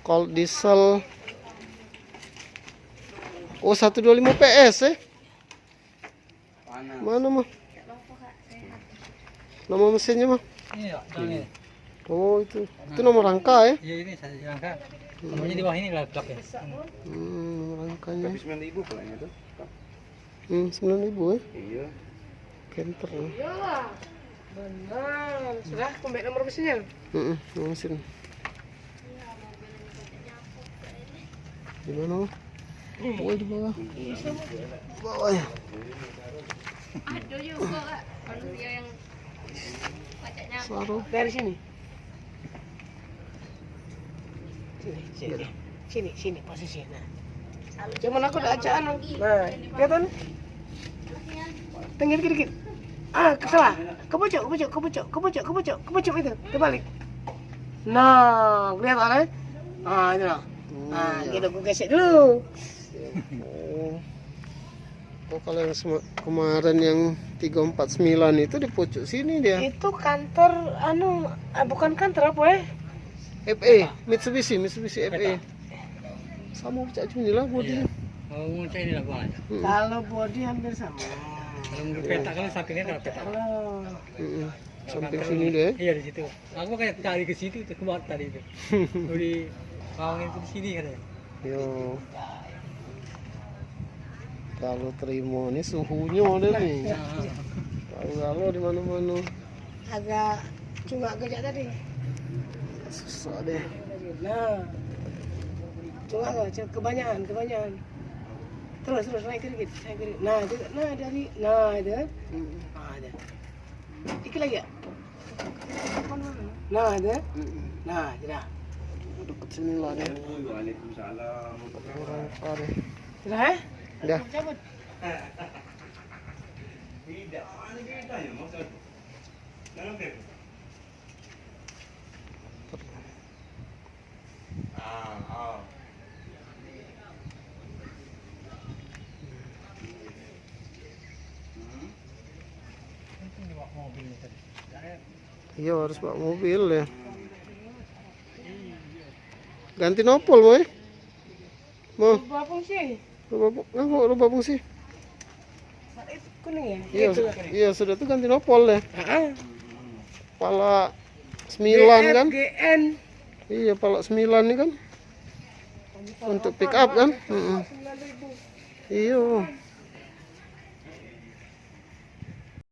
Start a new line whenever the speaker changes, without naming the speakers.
Cold diesel. Oh, 125 PS ya. Mana mah? Nama mesinnya mah?
Ini ini.
Oh, itu nomor rangka ya?
Iya, ini rangka. Nomornya di bawah ini lah blok ya.
Rangkanya.
Tapi 9.000 pulangnya tuh.
9.000 ya?
Iya.
Kenter.
Iyalah. Benar. Sudah kembali nomor mesinnya.
Nomor mesin. Di mana? Oh, di bawah. Bawah ya.
Ada juga kak manusia yang pacaknya
Saru.
Dari sini. Sini posisi. Nah. Cuman aku udah acaan. Nah, kelihatan? Tinggi dikit. Ke salah. Ke pojok itu. Kebalik. Nah, kelihatan ya? Itu loh. Gitu gue gesek dulu.
Oh, kalau yang kemarin yang 349 itu di pojok sini dia.
Itu kantor bukan kantor apa ya?
FE, Mitsubishi FE. Sama cak cuma lah bodinya.
Oh, muncul ini lah bang.
Kalau body hampir sama.
Kalau peta kan sampingnya ada peta.
Samping sini deh.
Iya di situ. Aku kayak cari ke situ itu kemana tadi itu. Di pawangin itu di sini katanya.
Yo. Kalau terima ini suhunya ada nih. Kalau di mana-mana.
Agak cuma gejak tadi.
Susah deh.
Nah, cuma kebanyakan. Terus naik dikit. Nah, juga, dari, itu. Ada. Dikit lagi ya. Nah, ada. Nah, sudah.
Dekat sini lah deh.
Waalaikumsalam.
Rangka deh.
Sudah ya?
Udah.
Cabut.
Tidak, mana kita ya maksud. Dalam deh.
Iya harus bawa mobil ya. Ganti nopol boy. Mau
Berapa fungsi?
rubah fungsi.
Itu kuning ya?
Iya,
Itu.
iya sudah tuh ganti nopol ya. Pala 9 kan?
GN.
Iya pala 9 nih kan. Untuk pick up kan? Iya.